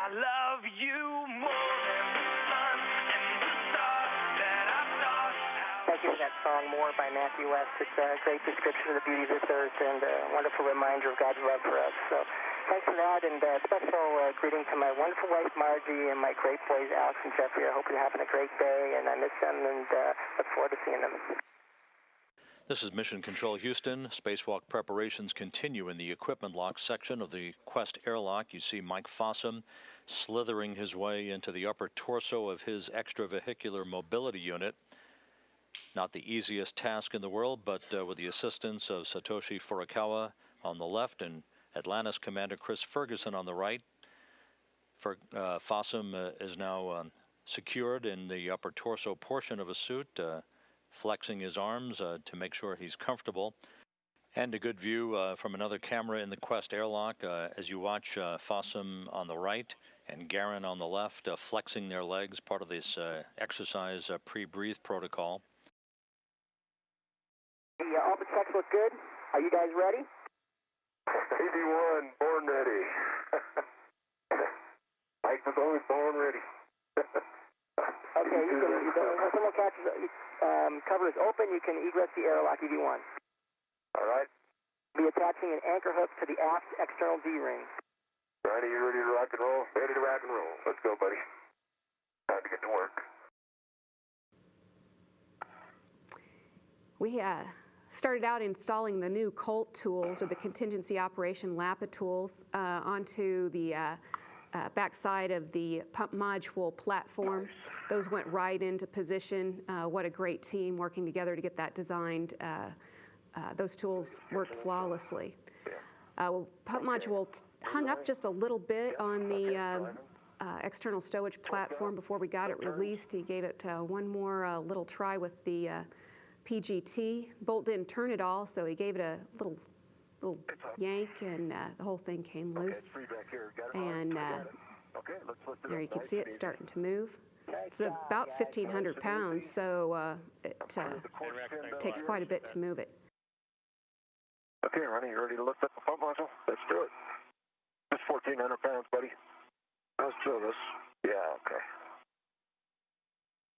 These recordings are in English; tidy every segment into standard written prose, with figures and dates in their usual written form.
I love you more than the sun and the stars that I thought. Thank you for that song, More by Matthew West. It's a great description of the beauty of this earth and a wonderful reminder of God's love for us. So thanks for that, and special greeting to my wonderful wife, Margie, and my great boys, Alex and Jeffrey. I hope you're having a great day, and I miss them, and look forward to seeing them. This is Mission Control Houston. Spacewalk preparations continue in the equipment lock section of the Quest airlock. You see Mike Fossum slithering his way into the upper torso of his extravehicular mobility unit. Not the easiest task in the world, but with the assistance of Satoshi Furukawa on the left and Atlantis Commander Chris Ferguson on the right. Fossum is now secured in the upper torso portion of a suit, flexing his arms to make sure he's comfortable. And a good view from another camera in the Quest airlock as you watch Fossum on the right and Garin on the left flexing their legs, part of this exercise pre-breathe protocol. All the checks look good. Are you guys ready? 81, born ready. Mike was always born ready. Okay, when someone catches cover is open, you can egress the airlock EV1. All right. Be attaching an anchor hook to the aft external D-ring. Ronnie, you ready to rock and roll? Ready to rock and roll. Let's go, buddy. Time to get to work. We started out installing the new COLT tools, or the Contingency Operation LAPA tools, onto the backside of the pump module platform. Those went right into position. What a great team working together to get that designed. Those tools worked flawlessly. Pump module hung up just a little bit on the external stowage platform before we got it released. He gave it one more little try with the PGT. Bolt didn't turn at all, so he gave it a little yank, and the whole thing came loose. And there you can see it starting to move. It's about 1,500 pounds, so it takes quite a bit to move it. Okay, Ronnie, you ready to lift up the pump module? Let's do it. Just 1,400 pounds, buddy. Let's do this. Yeah, okay.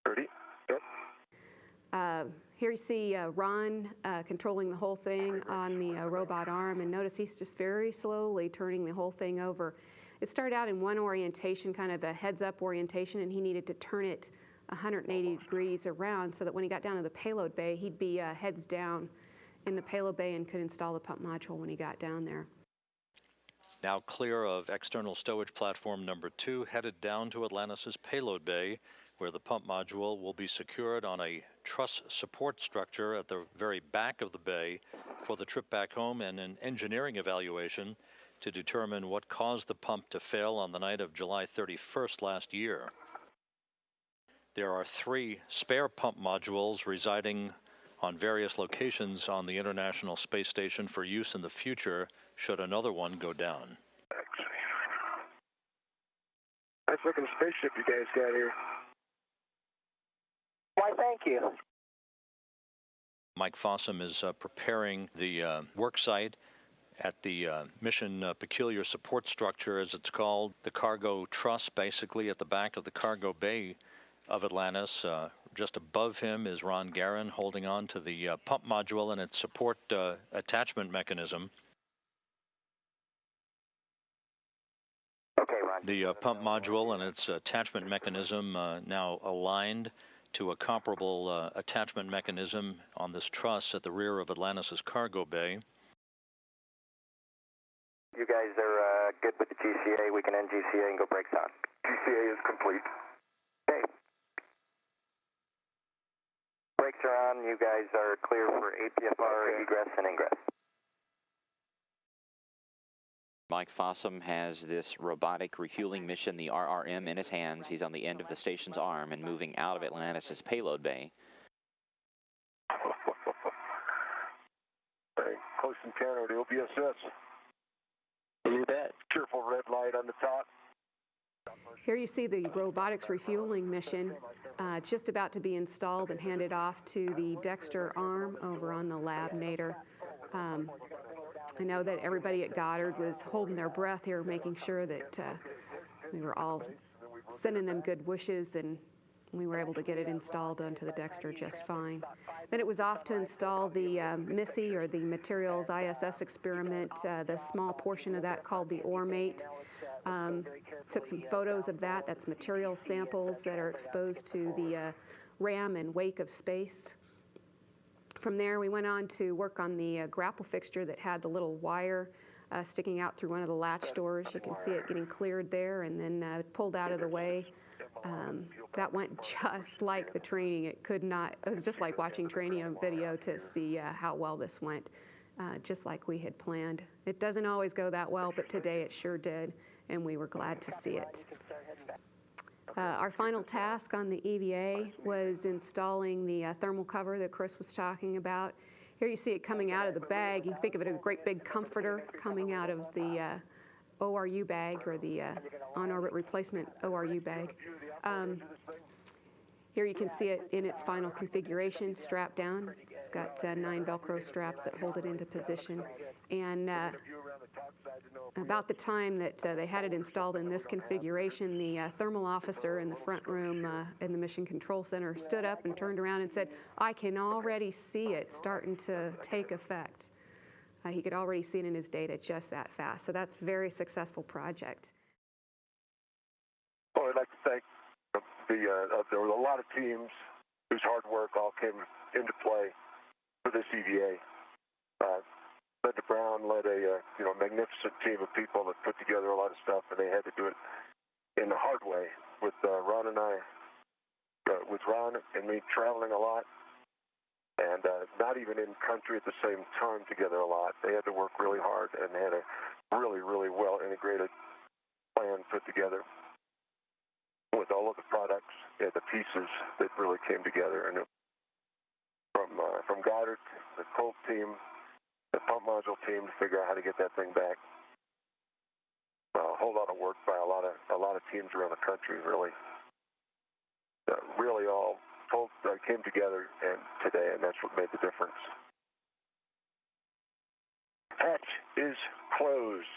Ready? Yep. Here you see Ron controlling the whole thing on the robot arm, and notice he's just very slowly turning the whole thing over. It started out in one orientation, kind of a heads-up orientation, and he needed to turn it 180 degrees around so that when he got down to the payload bay, he'd be heads down in the payload bay and could install the pump module when he got down there. Now clear of external stowage platform number 2, headed down to Atlantis' payload bay, where the pump module will be secured on a truss support structure at the very back of the bay for the trip back home and an engineering evaluation to determine what caused the pump to fail on the night of July 31st last year. There are 3 spare pump modules residing on various locations on the International Space Station for use in the future should another one go down. Nice looking spaceship you guys got here. Why, thank you. Mike Fossum is preparing the work site at the Mission Peculiar Support Structure, as it's called, the cargo truss, basically at the back of the cargo bay of Atlantis. Just above him is Ron Garin holding on to the pump module and its support attachment mechanism. Okay, Ron. The pump module and its attachment mechanism now aligned to a comparable attachment mechanism on this truss at the rear of Atlantis' cargo bay. You guys are good with the GCA. We can end GCA and go brakes on. GCA is complete. Okay. Brakes are on. You guys are clear for APFR egress and ingress. Mike Fossum has this robotic refueling mission, the RRM, in his hands. He's on the end of the station's arm and moving out of Atlantis' payload bay. Hey, close encounter to OPSS. You bet. Cheerful red light on the top. Here you see the robotics refueling mission just about to be installed and handed off to the Dexter arm over on the lab nadir. I know that everybody at Goddard was holding their breath here, making sure that we were all sending them good wishes, and we were able to get it installed onto the Dexter just fine. Then it was off to install the MISSE, or the Materials ISS experiment, the small portion of that called the ORMATE. Took some photos of that. That's material samples that are exposed to the ram and wake of space. From there, we went on to work on the grapple fixture that had the little wire sticking out through one of the latch doors. You can see it getting cleared there and then pulled out of the way. That went just like the training. It was just like watching training on video to see how well this went, just like we had planned. It doesn't always go that well, but today it sure did, and we were glad to see it. Our final task on the EVA was installing the thermal cover that Chris was talking about. Here you see it coming out of the bag. You can think of it as a great big comforter coming out of the ORU bag, or the on-orbit replacement ORU bag. Here you can see it in its final configuration, strapped down. It's got 9 Velcro straps that hold it into position. And about the time that they had it installed in this configuration, the thermal officer in the front room in the Mission Control Center stood up and turned around and said, "I can already see it starting to take effect." He could already see it in his data just that fast. So that's a very successful project. Well, I'd like to thank there were a lot of teams whose hard work all came into play for this EVA. Linda Brown led a magnificent team of people that put together a lot of stuff, and they had to do it in the hard way with Ron and I, with Ron and me traveling a lot, and not even in country at the same time together a lot. They had to work really hard and had a really, really well integrated plan put together with all of the products and the pieces that really came together. And from Goddard, the Colt team, the pump module team, to figure out how to get that thing back. A whole lot of work by a lot of teams around the country, really. Really all came together today, and that's what made the difference. Hatch is closed.